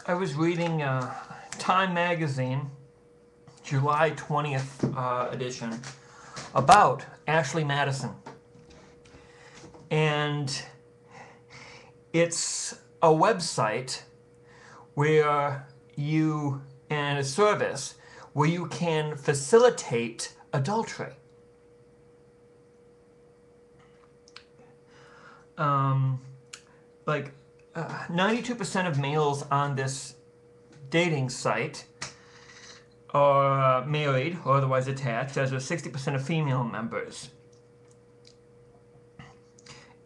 I was reading Time magazine, July 20th edition, about Ashley Madison. And it's a website where you, and a service where you can facilitate adultery. 92% of males on this dating site are married or otherwise attached, as are 60% of female members.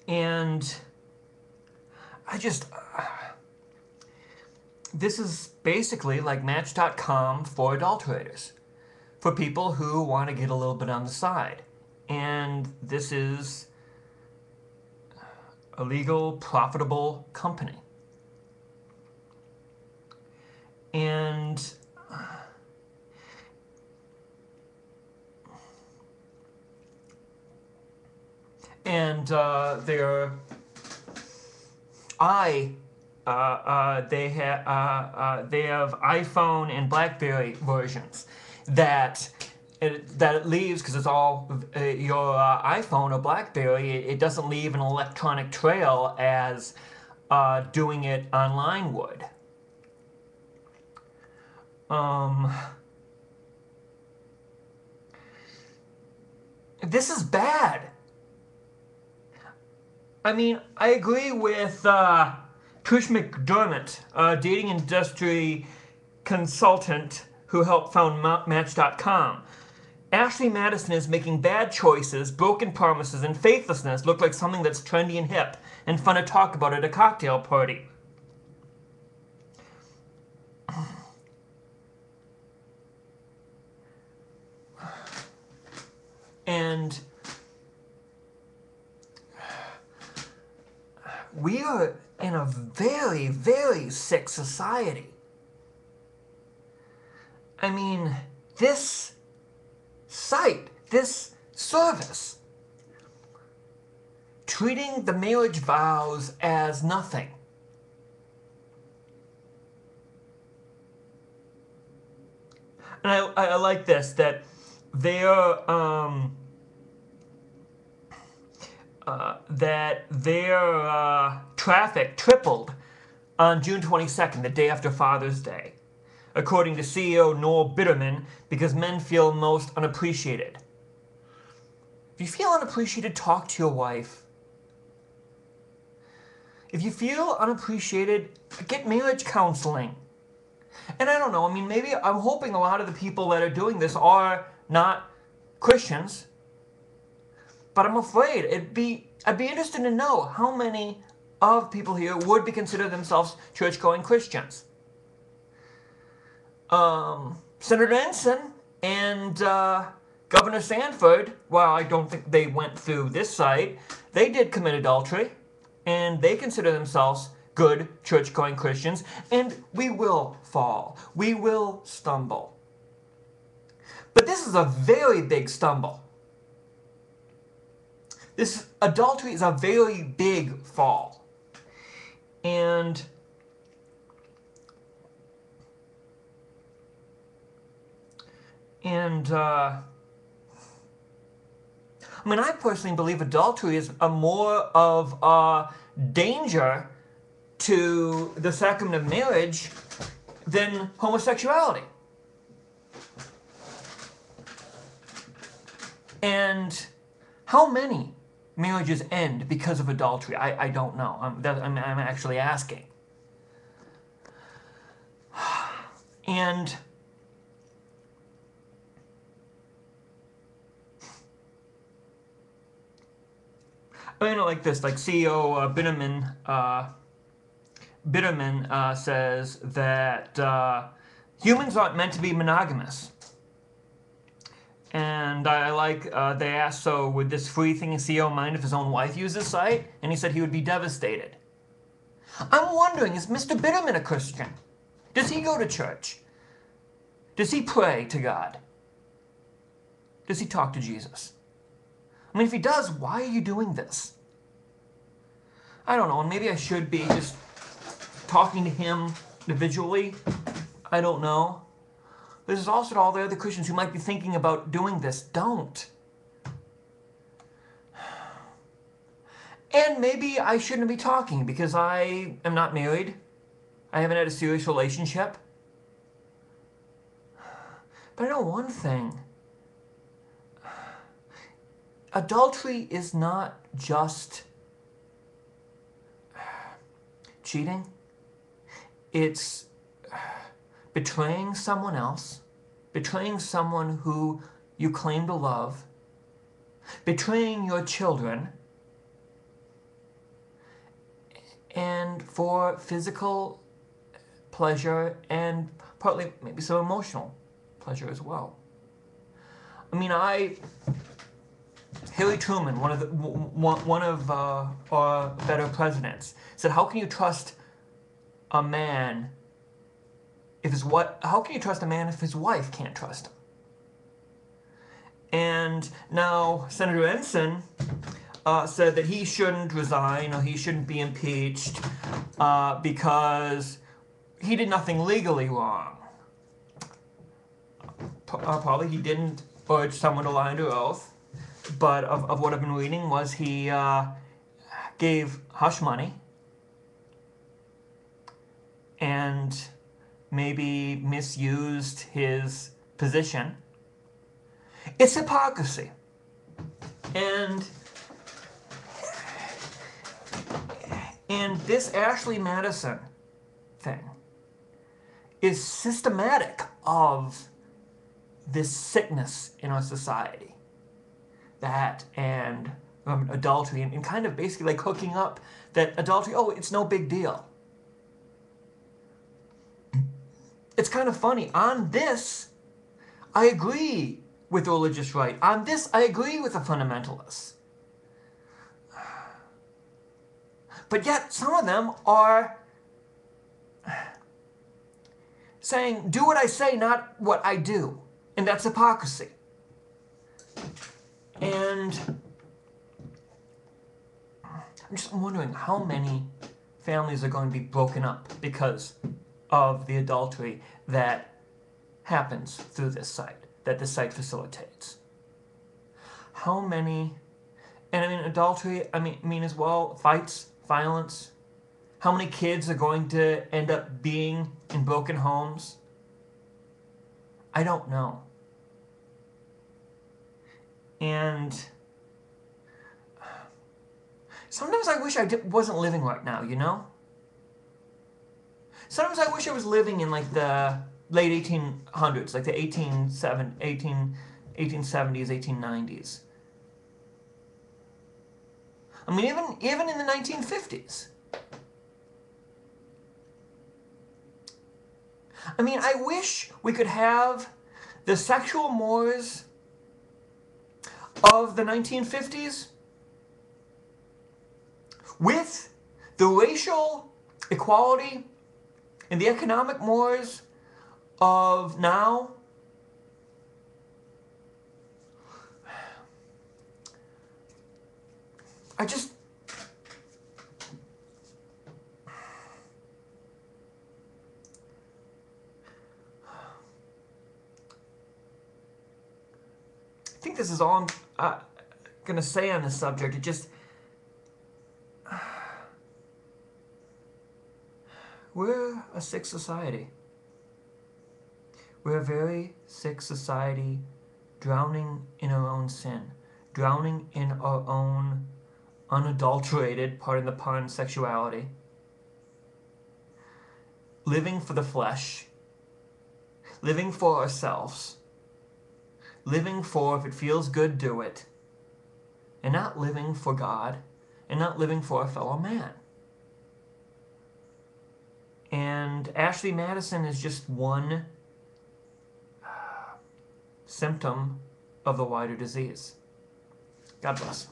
And this is basically like Match.com for adulterators, for people who want to get a little bit on the side. And this is a legal, profitable company. And they have iPhone and BlackBerry versions that it leaves, because it's all your iPhone or BlackBerry. It doesn't leave an electronic trail as doing it online would. This is bad. I mean, I agree with Trish McDermott, a dating industry consultant who helped found Match.com. Ashley Madison is making bad choices, broken promises, and faithlessness look like something that's trendy and hip and fun to talk about at a cocktail party. And we are in a very, very sick society. I mean, this site, this service, treating the marriage vows as nothing. And I like this, that their traffic tripled on June 22nd, the day after Father's Day, according to CEO Noel Bitterman, because men feel most unappreciated. If you feel unappreciated, talk to your wife. If you feel unappreciated, get marriage counseling. And I don't know, I mean, maybe I'm hoping a lot of the people that are doing this are not Christians, but I'm afraid I'd be interested to know how many of people here would consider themselves church-going Christians. Senator Ensign and Governor Sanford, well, I don't think they went through this site. They did commit adultery, and they consider themselves good church-going Christians, and we will fall. We will stumble. But this is a very big stumble. This adultery is a very big fall. And I mean, I personally believe adultery is a more of a danger to the sacrament of marriage than homosexuality. And how many marriages end because of adultery? I don't know. I'm actually asking. And I know, like this, like CEO Bitterman says that humans aren't meant to be monogamous. And I like, they asked, so would this free-thinking CEO mind if his own wife used this site? And he said he would be devastated. I'm wondering, is Mr. Bitterman a Christian? Does he go to church? Does he pray to God? Does he talk to Jesus? I mean, if he does, why are you doing this? I don't know, and maybe I should be just talking to him individually, I don't know. There's also all the other Christians who might be thinking about doing this. Don't. And maybe I shouldn't be talking because I am not married. I haven't had a serious relationship. But I know one thing. Adultery is not just cheating. It's betraying someone else, betraying someone who you claim to love, betraying your children, and for physical pleasure and partly maybe some emotional pleasure as well. I mean, Harry Truman, one of our better presidents, said, "How can you trust a man if how can you trust a man if his wife can't trust him?" And now Senator Ensign said that he shouldn't resign or he shouldn't be impeached because he did nothing legally wrong. Probably he didn't urge someone to lie under oath, but of what I've been reading was he gave hush money and maybe misused his position. It's hypocrisy. And this Ashley Madison thing is systematic of this sickness in our society. That and adultery and kind of basically like hooking up that adultery, oh, it's no big deal. It's kind of funny. On this, I agree with the religious right. On this, I agree with the fundamentalists. But yet, some of them are saying, do what I say, not what I do. And that's hypocrisy. And I'm just wondering how many families are going to be broken up because of the adultery that happens through this site, that this site facilitates. How many, and I mean adultery, I mean as well, fights, violence. How many kids are going to end up being in broken homes? I don't know. And sometimes I wish I wasn't living right now, you know? Sometimes I wish I was living in like the late 1800s, like the 1870s, 1890s. I mean, even in the 1950s. I mean, I wish we could have the sexual mores of the 1950s with the racial equality and the economic mores of now. I think this is all I'm going to say on this subject. It just, we're a sick society. We're a very sick society, drowning in our own sin, drowning in our own unadulterated, pardon the pun, sexuality, living for the flesh, living for ourselves, living for if it feels good, do it, and not living for God, and not living for a fellow man. And Ashley Madison is just one symptom of the wider disease. God bless.